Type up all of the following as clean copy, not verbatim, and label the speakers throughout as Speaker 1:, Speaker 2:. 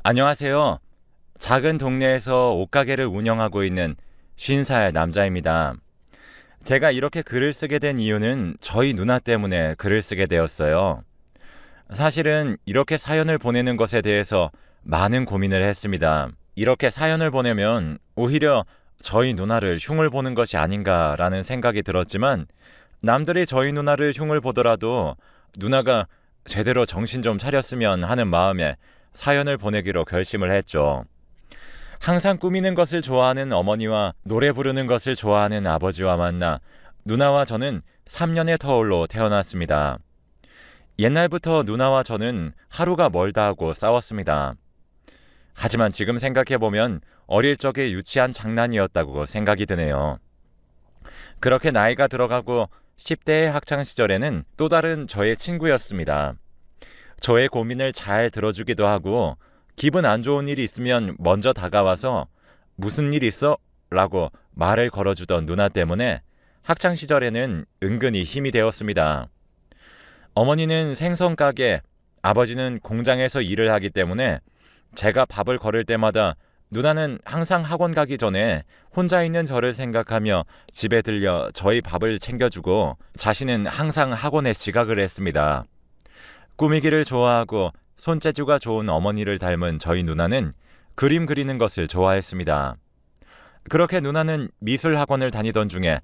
Speaker 1: 안녕하세요. 작은 동네에서 옷가게를 운영하고 있는 50살 남자입니다. 제가 이렇게 글을 쓰게 된 이유는 저희 누나 때문에 글을 쓰게 되었어요. 사실은 이렇게 사연을 보내는 것에 대해서 많은 고민을 했습니다. 이렇게 사연을 보내면 오히려 저희 누나를 흉을 보는 것이 아닌가라는 생각이 들었지만 남들이 저희 누나를 흉을 보더라도 누나가 제대로 정신 좀 차렸으면 하는 마음에 사연을 보내기로 결심을 했죠. 항상 꾸미는 것을 좋아하는 어머니와 노래 부르는 것을 좋아하는 아버지와 만나 누나와 저는 3년의 터울로 태어났습니다. 옛날부터 누나와 저는 하루가 멀다 하고 싸웠습니다. 하지만 지금 생각해보면 어릴 적에 유치한 장난이었다고 생각이 드네요. 그렇게 나이가 들어가고 10대의 학창시절에는 또 다른 저의 친구였습니다. 저의 고민을 잘 들어주기도 하고 기분 안 좋은 일이 있으면 먼저 다가와서 무슨 일 있어? 라고 말을 걸어주던 누나 때문에 학창시절에는 은근히 힘이 되었습니다. 어머니는 생선 가게, 아버지는 공장에서 일을 하기 때문에 제가 밥을 걸을 때마다 누나는 항상 학원 가기 전에 혼자 있는 저를 생각하며 집에 들려 저희 밥을 챙겨주고 자신은 항상 학원에 지각을 했습니다. 꾸미기를 좋아하고 손재주가 좋은 어머니를 닮은 저희 누나는 그림 그리는 것을 좋아했습니다. 그렇게 누나는 미술 학원을 다니던 중에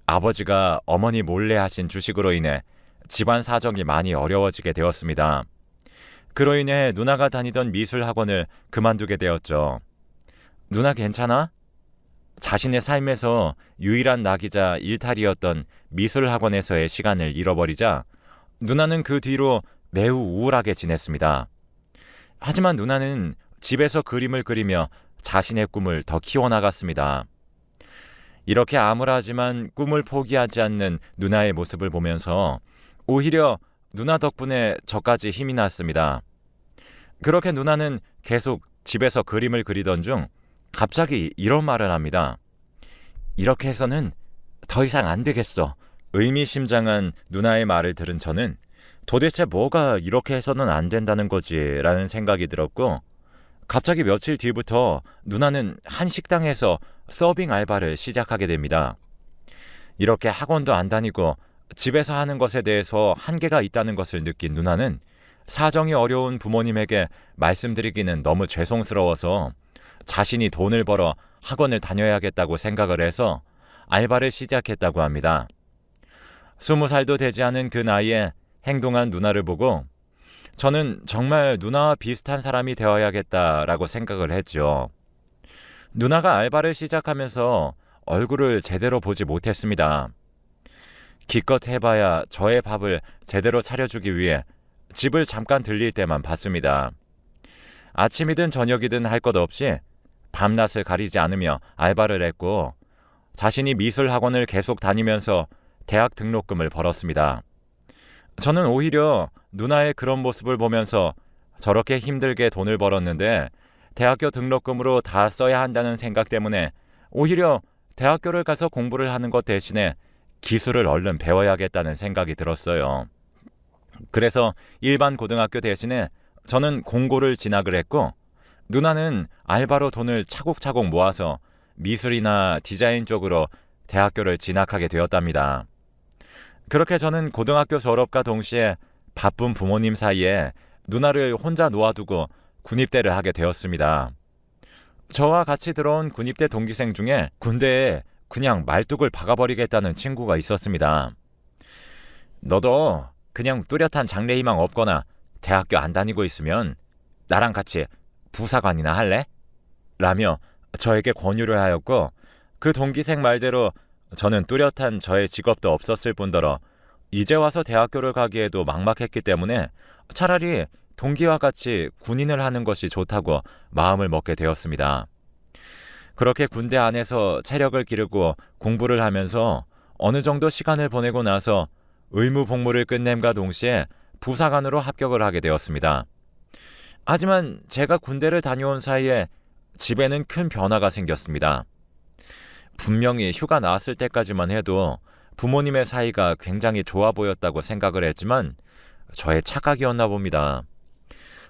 Speaker 1: 아버지가 어머니 몰래 하신 주식으로 인해 집안 사정이 많이 어려워지게 되었습니다. 그로 인해 누나가 다니던 미술 학원을 그만두게 되었죠. 누나 괜찮아? 자신의 삶에서 유일한 낙이자 일탈이었던 미술 학원에서의 시간을 잃어버리자 누나는 그 뒤로 매우 우울하게 지냈습니다. 하지만 누나는 집에서 그림을 그리며 자신의 꿈을 더 키워나갔습니다. 이렇게 암울하지만 꿈을 포기하지 않는 누나의 모습을 보면서 오히려 누나 덕분에 저까지 힘이 났습니다. 그렇게 누나는 계속 집에서 그림을 그리던 중 갑자기 이런 말을 합니다. 이렇게 해서는 더 이상 안 되겠어. 의미심장한 누나의 말을 들은 저는 도대체 뭐가 이렇게 해서는 안 된다는 거지 라는 생각이 들었고 갑자기 며칠 뒤부터 누나는 한 식당에서 서빙 알바를 시작하게 됩니다. 이렇게 학원도 안 다니고 집에서 하는 것에 대해서 한계가 있다는 것을 느낀 누나는 사정이 어려운 부모님에게 말씀드리기는 너무 죄송스러워서 자신이 돈을 벌어 학원을 다녀야겠다고 생각을 해서 알바를 시작했다고 합니다. 20살도 되지 않은 그 나이에 행동한 누나를 보고 저는 정말 누나와 비슷한 사람이 되어야겠다라고 생각을 했죠. 누나가 알바를 시작하면서 얼굴을 제대로 보지 못했습니다. 기껏 해봐야 저의 밥을 제대로 차려주기 위해 집을 잠깐 들릴 때만 봤습니다. 아침이든 저녁이든 할 것 없이 밤낮을 가리지 않으며 알바를 했고 자신이 미술 학원을 계속 다니면서 대학 등록금을 벌었습니다. 저는 오히려 누나의 그런 모습을 보면서 저렇게 힘들게 돈을 벌었는데 대학교 등록금으로 다 써야 한다는 생각 때문에 오히려 대학교를 가서 공부를 하는 것 대신에 기술을 얼른 배워야겠다는 생각이 들었어요. 그래서 일반 고등학교 대신에 저는 공고를 진학을 했고 누나는 알바로 돈을 차곡차곡 모아서 미술이나 디자인 쪽으로 대학교를 진학하게 되었답니다. 그렇게 저는 고등학교 졸업과 동시에 바쁜 부모님 사이에 누나를 혼자 놓아두고 군입대를 하게 되었습니다. 저와 같이 들어온 군입대 동기생 중에 군대에 그냥 말뚝을 박아버리겠다는 친구가 있었습니다. 너도 그냥 뚜렷한 장래희망 없거나 대학교 안 다니고 있으면 나랑 같이 부사관이나 할래? 라며 저에게 권유를 하였고 그 동기생 말대로 저는 뚜렷한 저의 직업도 없었을 뿐더러 이제 와서 대학교를 가기에도 막막했기 때문에 차라리 동기와 같이 군인을 하는 것이 좋다고 마음을 먹게 되었습니다. 그렇게 군대 안에서 체력을 기르고 공부를 하면서 어느 정도 시간을 보내고 나서 의무 복무를 끝냄과 동시에 부사관으로 합격을 하게 되었습니다. 하지만 제가 군대를 다녀온 사이에 집에는 큰 변화가 생겼습니다. 분명히 휴가 나왔을 때까지만 해도 부모님의 사이가 굉장히 좋아 보였다고 생각을 했지만 저의 착각이었나 봅니다.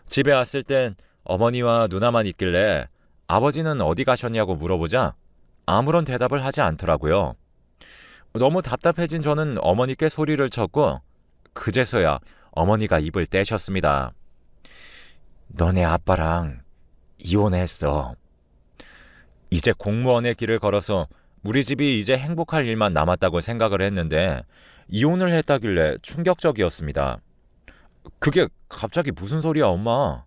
Speaker 1: 집에 왔을 땐 어머니와 누나만 있길래 아버지는 어디 가셨냐고 물어보자 아무런 대답을 하지 않더라고요. 너무 답답해진 저는 어머니께 소리를 쳤고 그제서야 어머니가 입을 떼셨습니다. 너네 아빠랑 이혼했어. 이제 공무원의 길을 걸어서 우리 집이 이제 행복할 일만 남았다고 생각을 했는데 이혼을 했다길래 충격적이었습니다. 그게 갑자기 무슨 소리야, 엄마?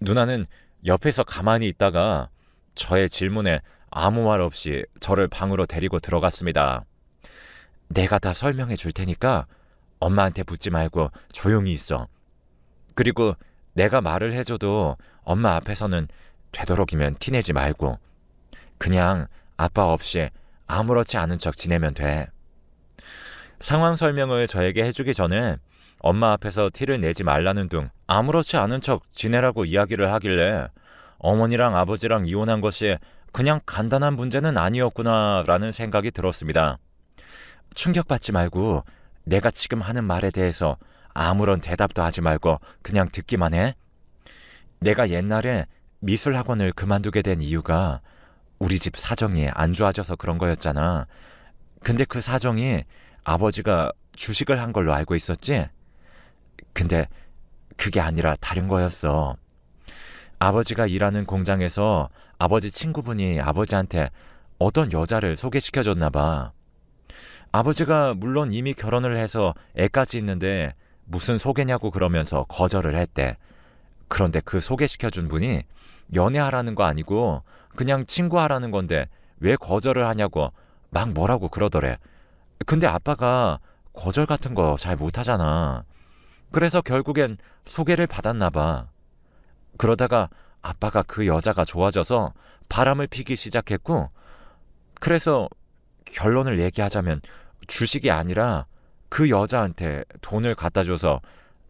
Speaker 1: 누나는 옆에서 가만히 있다가 저의 질문에 아무 말 없이 저를 방으로 데리고 들어갔습니다. 내가 다 설명해 줄 테니까 엄마한테 묻지 말고 조용히 있어. 그리고 내가 말을 해줘도 엄마 앞에서는 되도록이면 티내지 말고 그냥 아빠 없이 아무렇지 않은 척 지내면 돼. 상황 설명을 저에게 해주기 전에 엄마 앞에서 티를 내지 말라는 둥 아무렇지 않은 척 지내라고 이야기를 하길래 어머니랑 아버지랑 이혼한 것이 그냥 간단한 문제는 아니었구나라는 생각이 들었습니다. 충격받지 말고 내가 지금 하는 말에 대해서 아무런 대답도 하지 말고 그냥 듣기만 해. 내가 옛날에 미술학원을 그만두게 된 이유가 우리 집 사정이 안 좋아져서 그런 거였잖아. 근데 그 사정이 아버지가 주식을 한 걸로 알고 있었지? 근데 그게 아니라 다른 거였어. 아버지가 일하는 공장에서 아버지 친구분이 아버지한테 어떤 여자를 소개시켜줬나 봐. 아버지가 물론 이미 결혼을 해서 애까지 있는데 무슨 소개냐고 그러면서 거절을 했대. 그런데 그 소개시켜준 분이 연애하라는 거 아니고 그냥 친구하라는 건데 왜 거절을 하냐고 막 뭐라고 그러더래. 근데 아빠가 거절 같은 거 잘 못하잖아. 그래서 결국엔 소개를 받았나 봐. 그러다가 아빠가 그 여자가 좋아져서 바람을 피기 시작했고 그래서 결론을 얘기하자면 주식이 아니라 그 여자한테 돈을 갖다 줘서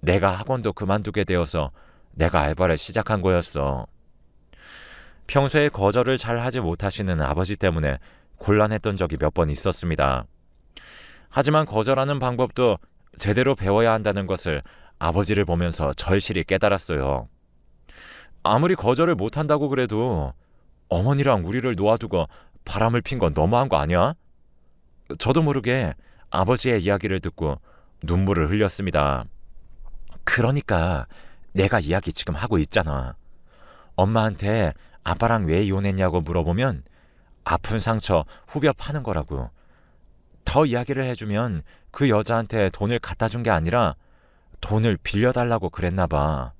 Speaker 1: 내가 학원도 그만두게 되어서 내가 알바를 시작한 거였어. 평소에 거절을 잘 하지 못하시는 아버지 때문에 곤란했던 적이 몇 번 있었습니다. 하지만 거절하는 방법도 제대로 배워야 한다는 것을 아버지를 보면서 절실히 깨달았어요. 아무리 거절을 못한다고 그래도 어머니랑 우리를 놓아두고 바람을 핀 건 너무한 거 아니야? 저도 모르게 아버지의 이야기를 듣고 눈물을 흘렸습니다. 그러니까 내가 이야기 지금 하고 있잖아. 엄마한테 아빠랑 왜 이혼했냐고 물어보면 아픈 상처 후벼 파는 거라고. 더 이야기를 해주면 그 여자한테 돈을 갖다 준 게 아니라 돈을 빌려달라고 그랬나 봐.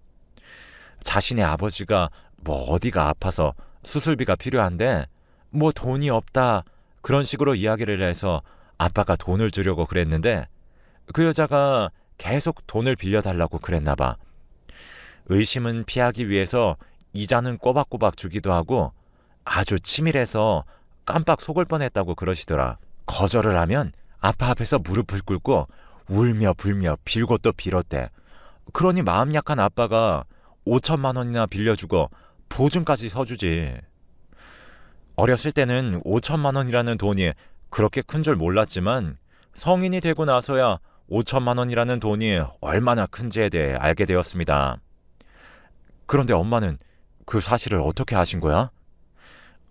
Speaker 1: 자신의 아버지가 뭐 어디가 아파서 수술비가 필요한데 뭐 돈이 없다 그런 식으로 이야기를 해서 아빠가 돈을 주려고 그랬는데 그 여자가 계속 돈을 빌려달라고 그랬나 봐. 의심은 피하기 위해서 이자는 꼬박꼬박 주기도 하고 아주 치밀해서 깜빡 속을 뻔했다고 그러시더라. 거절을 하면 아빠 앞에서 무릎을 꿇고 울며 불며 빌고 또 빌었대. 그러니 마음 약한 아빠가 5천만 원이나 빌려주고 보증까지 서주지. 어렸을 때는 5천만 원이라는 돈이 그렇게 큰 줄 몰랐지만 성인이 되고 나서야 5천만 원이라는 돈이 얼마나 큰지에 대해 알게 되었습니다. 그런데 엄마는 그 사실을 어떻게 아신 거야?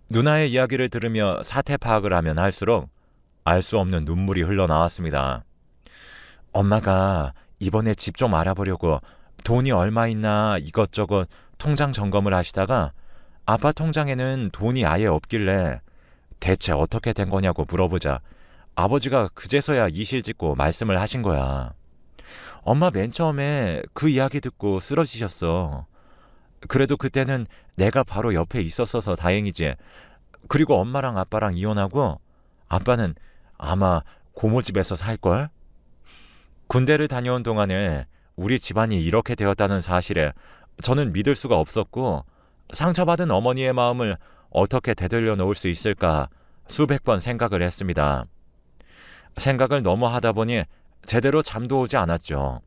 Speaker 1: 누나의 이야기를 들으며 사태 파악을 하면 할수록 알 수 없는 눈물이 흘러나왔습니다. 엄마가 이번에 집 좀 알아보려고 돈이 얼마 있나 이것저것 통장 점검을 하시다가 아빠 통장에는 돈이 아예 없길래 대체 어떻게 된 거냐고 물어보자 아버지가 그제서야 이실직고 말씀을 하신 거야. 엄마 맨 처음에 그 이야기 듣고 쓰러지셨어. 그래도 그때는 내가 바로 옆에 있었어서 다행이지. 그리고 엄마랑 아빠랑 이혼하고 아빠는 아마 고모집에서 살걸? 군대를 다녀온 동안에 우리 집안이 이렇게 되었다는 사실에 저는 믿을 수가 없었고 상처받은 어머니의 마음을 어떻게 되돌려 놓을 수 있을까 수백 번 생각을 했습니다. 생각을 너무 하다 보니 제대로 잠도 오지 않았죠.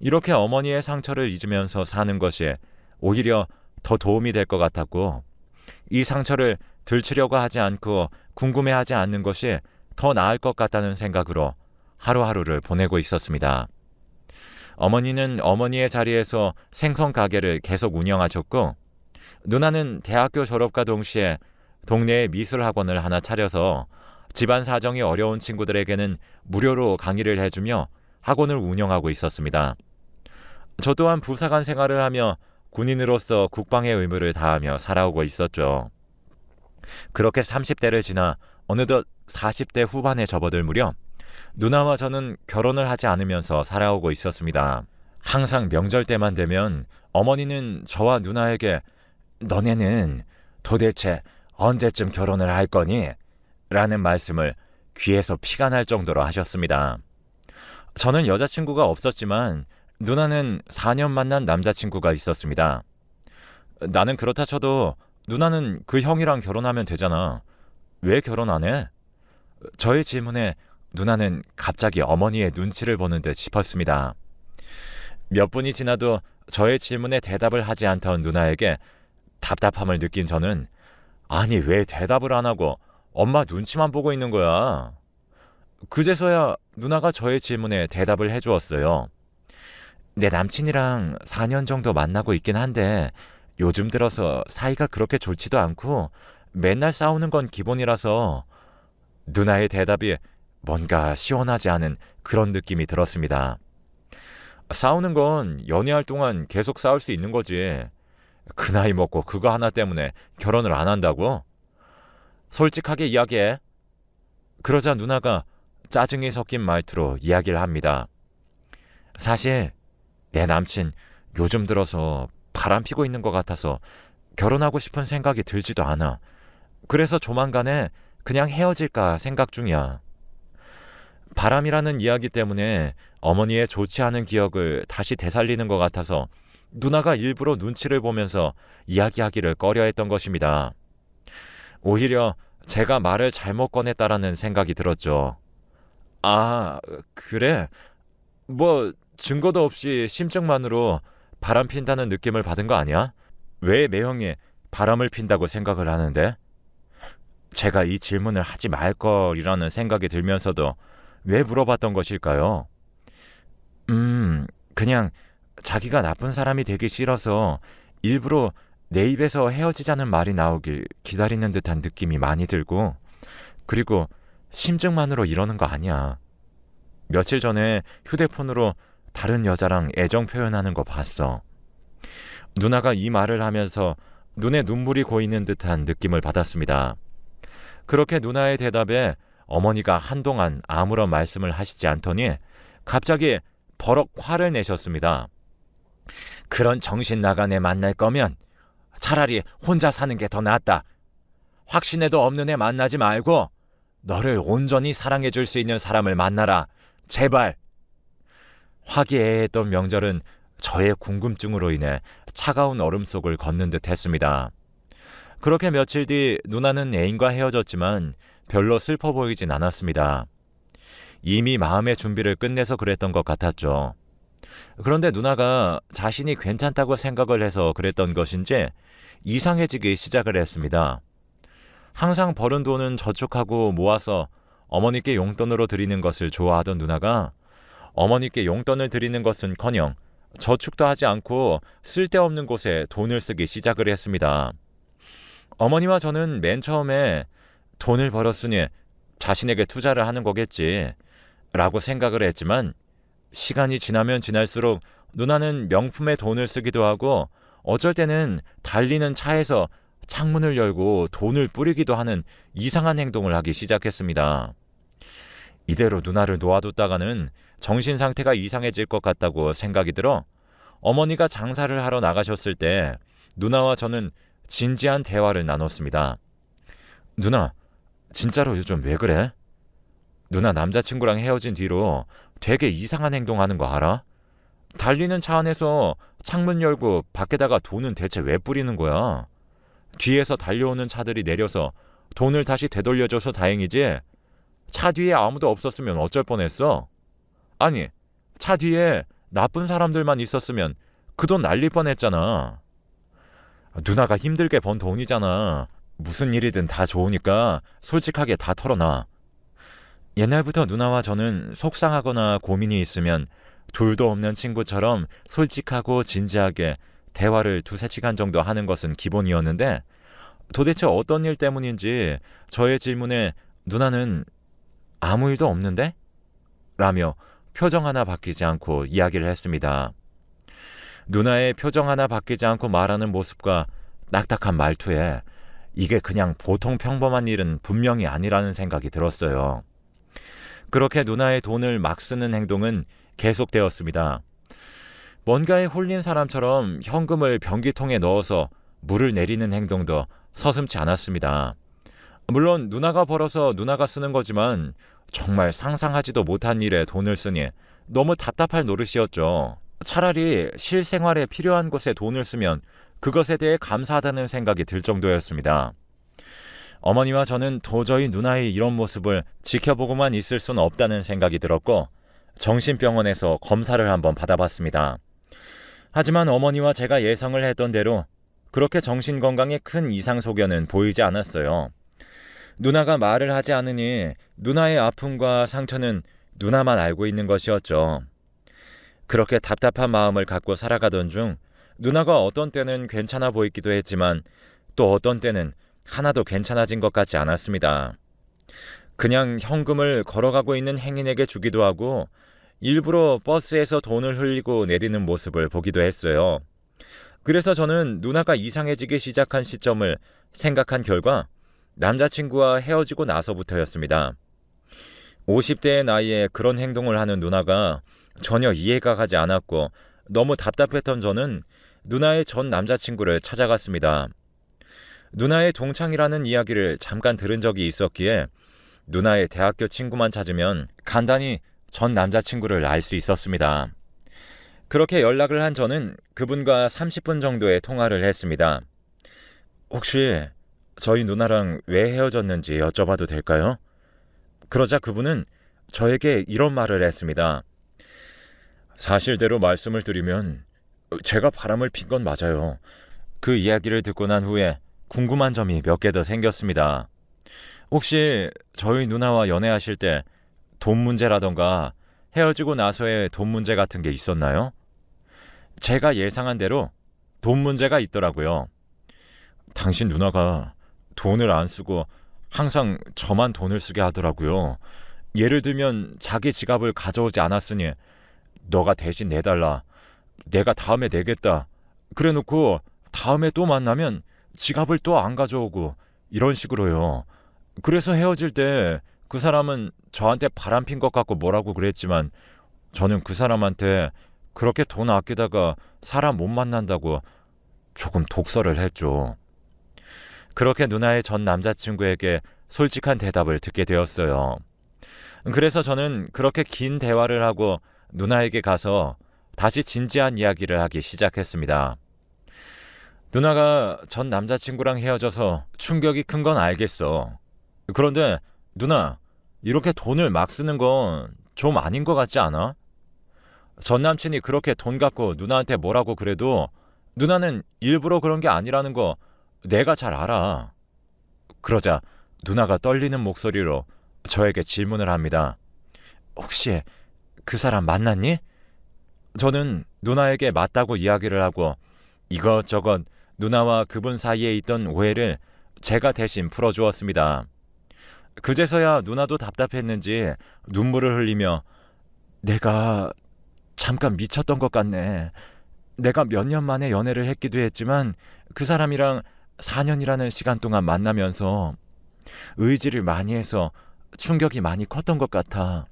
Speaker 1: 이렇게 어머니의 상처를 잊으면서 사는 것이 오히려 더 도움이 될 것 같았고 이 상처를 들추려고 하지 않고 궁금해하지 않는 것이 더 나을 것 같다는 생각으로 하루하루를 보내고 있었습니다. 어머니는 어머니의 자리에서 생선 가게를 계속 운영하셨고, 누나는 대학교 졸업과 동시에 동네에 미술학원을 하나 차려서 집안 사정이 어려운 친구들에게는 무료로 강의를 해주며 학원을 운영하고 있었습니다. 저 또한 부사관 생활을 하며 군인으로서 국방의 의무를 다하며 살아오고 있었죠. 그렇게 30대를 지나 어느덧 40대 후반에 접어들 무렵 누나와 저는 결혼을 하지 않으면서 살아오고 있었습니다. 항상 명절 때만 되면 어머니는 저와 누나에게 너네는 도대체 언제쯤 결혼을 할 거니? 라는 말씀을 귀에서 피가 날 정도로 하셨습니다. 저는 여자친구가 없었지만 누나는 4년 만난 남자친구가 있었습니다. 나는 그렇다 쳐도 누나는 그 형이랑 결혼하면 되잖아. 왜 결혼 안 해? 저의 질문에 누나는 갑자기 어머니의 눈치를 보는 듯 싶었습니다. 몇 분이 지나도 저의 질문에 대답을 하지 않던 누나에게 답답함을 느낀 저는 아니 왜 대답을 안 하고 엄마 눈치만 보고 있는 거야? 그제서야 누나가 저의 질문에 대답을 해주었어요. 내 남친이랑 4년 정도 만나고 있긴 한데 요즘 들어서 사이가 그렇게 좋지도 않고 맨날 싸우는 건 기본이라서. 누나의 대답이 뭔가 시원하지 않은 그런 느낌이 들었습니다. 싸우는 건 연애할 동안 계속 싸울 수 있는 거지. 그 나이 먹고 그거 하나 때문에 결혼을 안 한다고? 솔직하게 이야기해. 그러자 누나가 짜증이 섞인 말투로 이야기를 합니다. 사실 내 남친 요즘 들어서 바람 피고 있는 것 같아서 결혼하고 싶은 생각이 들지도 않아. 그래서 조만간에 그냥 헤어질까 생각 중이야. 바람이라는 이야기 때문에 어머니의 좋지 않은 기억을 다시 되살리는 것 같아서 누나가 일부러 눈치를 보면서 이야기하기를 꺼려했던 것입니다. 오히려 제가 말을 잘못 꺼냈다라는 생각이 들었죠. 아, 그래? 뭐 증거도 없이 심증만으로 바람 핀다는 느낌을 받은 거 아니야? 왜 매형이 바람을 핀다고 생각을 하는데? 제가 이 질문을 하지 말걸이라는 생각이 들면서도 왜 물어봤던 것일까요? 그냥 자기가 나쁜 사람이 되기 싫어서 일부러 내 입에서 헤어지자는 말이 나오길 기다리는 듯한 느낌이 많이 들고, 그리고 심증만으로 이러는 거 아니야. 며칠 전에 휴대폰으로 다른 여자랑 애정 표현하는 거 봤어. 누나가 이 말을 하면서 눈에 눈물이 고이는 듯한 느낌을 받았습니다. 그렇게 누나의 대답에 어머니가 한동안 아무런 말씀을 하시지 않더니 갑자기 버럭 화를 내셨습니다. 그런 정신 나간 애 만날 거면 차라리 혼자 사는 게 더 낫다. 확신에도 없는 애 만나지 말고 너를 온전히 사랑해 줄 수 있는 사람을 만나라. 제발. 화기애애했던 명절은 저의 궁금증으로 인해 차가운 얼음 속을 걷는 듯 했습니다. 그렇게 며칠 뒤 누나는 애인과 헤어졌지만 별로 슬퍼 보이진 않았습니다. 이미 마음의 준비를 끝내서 그랬던 것 같았죠. 그런데 누나가 자신이 괜찮다고 생각을 해서 그랬던 것인지 이상해지기 시작을 했습니다. 항상 버는 돈은 저축하고 모아서 어머니께 용돈으로 드리는 것을 좋아하던 누나가 어머니께 용돈을 드리는 것은커녕 저축도 하지 않고 쓸데없는 곳에 돈을 쓰기 시작을 했습니다. 어머니와 저는 맨 처음에 돈을 벌었으니 자신에게 투자를 하는 거겠지 라고 생각을 했지만, 시간이 지나면 지날수록 누나는 명품에 돈을 쓰기도 하고 어쩔 때는 달리는 차에서 창문을 열고 돈을 뿌리기도 하는 이상한 행동을 하기 시작했습니다. 이대로 누나를 놓아뒀다가는 정신 상태가 이상해질 것 같다고 생각이 들어 어머니가 장사를 하러 나가셨을 때 누나와 저는 진지한 대화를 나눴습니다. 누나, 진짜로 요즘 왜 그래? 누나 남자친구랑 헤어진 뒤로 되게 이상한 행동하는 거 알아? 달리는 차 안에서 창문 열고 밖에다가 돈은 대체 왜 뿌리는 거야? 뒤에서 달려오는 차들이 내려서 돈을 다시 되돌려줘서 다행이지, 차 뒤에 아무도 없었으면 어쩔 뻔했어? 아니, 차 뒤에 나쁜 사람들만 있었으면 그 돈 날릴 뻔했잖아. 누나가 힘들게 번 돈이잖아. 무슨 일이든 다 좋으니까 솔직하게 다 털어놔. 옛날부터 누나와 저는 속상하거나 고민이 있으면 둘도 없는 친구처럼 솔직하고 진지하게 대화를 두세 시간 정도 하는 것은 기본이었는데 도대체 어떤 일 때문인지 저의 질문에 누나는 아무 일도 없는데? 라며 표정 하나 바뀌지 않고 이야기를 했습니다. 누나의 표정 하나 바뀌지 않고 말하는 모습과 딱딱한 말투에 이게 그냥 보통 평범한 일은 분명히 아니라는 생각이 들었어요. 그렇게 누나의 돈을 막 쓰는 행동은 계속되었습니다. 뭔가에 홀린 사람처럼 현금을 변기통에 넣어서 물을 내리는 행동도 서슴지 않았습니다. 물론 누나가 벌어서 누나가 쓰는 거지만 정말 상상하지도 못한 일에 돈을 쓰니 너무 답답할 노릇이었죠. 차라리 실생활에 필요한 곳에 돈을 쓰면 그것에 대해 감사하다는 생각이 들 정도였습니다. 어머니와 저는 도저히 누나의 이런 모습을 지켜보고만 있을 수는 없다는 생각이 들었고 정신병원에서 검사를 한번 받아봤습니다. 하지만 어머니와 제가 예상을 했던 대로 그렇게 정신건강에 큰 이상 소견은 보이지 않았어요. 누나가 말을 하지 않으니 누나의 아픔과 상처는 누나만 알고 있는 것이었죠. 그렇게 답답한 마음을 갖고 살아가던 중 누나가 어떤 때는 괜찮아 보이기도 했지만 또 어떤 때는 하나도 괜찮아진 것 같지 않았습니다. 그냥 현금을 걸어가고 있는 행인에게 주기도 하고 일부러 버스에서 돈을 흘리고 내리는 모습을 보기도 했어요. 그래서 저는 누나가 이상해지기 시작한 시점을 생각한 결과 남자친구와 헤어지고 나서부터였습니다. 50대의 나이에 그런 행동을 하는 누나가 전혀 이해가 가지 않았고 너무 답답했던 저는 누나의 전 남자친구를 찾아갔습니다. 누나의 동창이라는 이야기를 잠깐 들은 적이 있었기에 누나의 대학교 친구만 찾으면 간단히 전 남자친구를 알 수 있었습니다. 그렇게 연락을 한 저는 그분과 30분 정도의 통화를 했습니다. 혹시 저희 누나랑 왜 헤어졌는지 여쭤봐도 될까요? 그러자 그분은 저에게 이런 말을 했습니다. 사실대로 말씀을 드리면 제가 바람을 핀 건 맞아요. 그 이야기를 듣고 난 후에 궁금한 점이 몇 개 더 생겼습니다. 혹시 저희 누나와 연애하실 때 돈 문제라던가 헤어지고 나서의 돈 문제 같은 게 있었나요? 제가 예상한 대로 돈 문제가 있더라고요. 당신 누나가 돈을 안 쓰고 항상 저만 돈을 쓰게 하더라고요. 예를 들면 자기 지갑을 가져오지 않았으니 너가 대신 내달라. 내가 다음에 내겠다. 그래놓고 다음에 또 만나면 지갑을 또 안 가져오고 이런 식으로요. 그래서 헤어질 때 그 사람은 저한테 바람핀 것 같고 뭐라고 그랬지만 저는 그 사람한테 그렇게 돈 아끼다가 사람 못 만난다고 조금 독설을 했죠. 그렇게 누나의 전 남자친구에게 솔직한 대답을 듣게 되었어요. 그래서 저는 그렇게 긴 대화를 하고 누나에게 가서 다시 진지한 이야기를 하기 시작했습니다. 누나가 전 남자친구랑 헤어져서 충격이 큰 건 알겠어. 그런데 누나, 이렇게 돈을 막 쓰는 건 좀 아닌 것 같지 않아? 전 남친이 그렇게 돈 갖고 누나한테 뭐라고 그래도 누나는 일부러 그런 게 아니라는 거 내가 잘 알아. 그러자 누나가 떨리는 목소리로 저에게 질문을 합니다. 혹시 그 사람 만났니? 저는 누나에게 맞다고 이야기를 하고 이것저것 누나와 그분 사이에 있던 오해를 제가 대신 풀어주었습니다. 그제서야 누나도 답답했는지 눈물을 흘리며 내가 잠깐 미쳤던 것 같네. 내가 몇 년 만에 연애를 했기도 했지만 그 사람이랑 4년이라는 시간 동안 만나면서 의지를 많이 해서 충격이 많이 컸던 것 같아.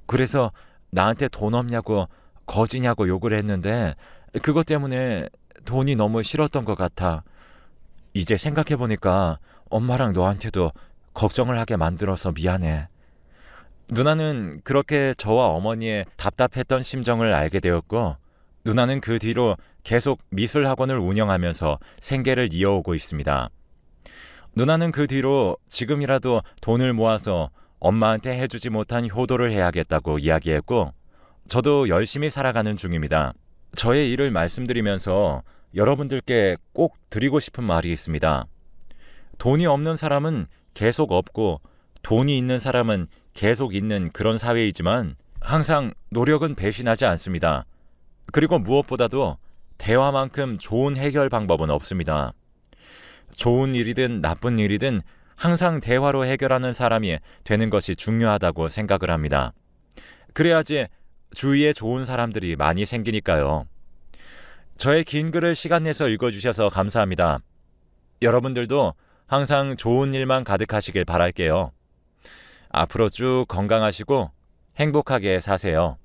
Speaker 1: 그래서 나한테 돈 없냐고 거지냐고 욕을 했는데 그것 때문에 돈이 너무 싫었던 것 같아. 이제 생각해보니까 엄마랑 너한테도 걱정을 하게 만들어서 미안해. 누나는 그렇게 저와 어머니의 답답했던 심정을 알게 되었고 누나는 그 뒤로 계속 미술 학원을 운영하면서 생계를 이어오고 있습니다. 누나는 그 뒤로 지금이라도 돈을 모아서 엄마한테 해주지 못한 효도를 해야겠다고 이야기했고 저도 열심히 살아가는 중입니다. 저의 일을 말씀드리면서 여러분들께 꼭 드리고 싶은 말이 있습니다. 돈이 없는 사람은 계속 없고 돈이 있는 사람은 계속 있는 그런 사회이지만 항상 노력은 배신하지 않습니다. 그리고 무엇보다도 대화만큼 좋은 해결 방법은 없습니다. 좋은 일이든 나쁜 일이든 항상 대화로 해결하는 사람이 되는 것이 중요하다고 생각을 합니다. 그래야지 주위에 좋은 사람들이 많이 생기니까요. 저의 긴 글을 시간 내서 읽어주셔서 감사합니다. 여러분들도 항상 좋은 일만 가득하시길 바랄게요. 앞으로 쭉 건강하시고 행복하게 사세요.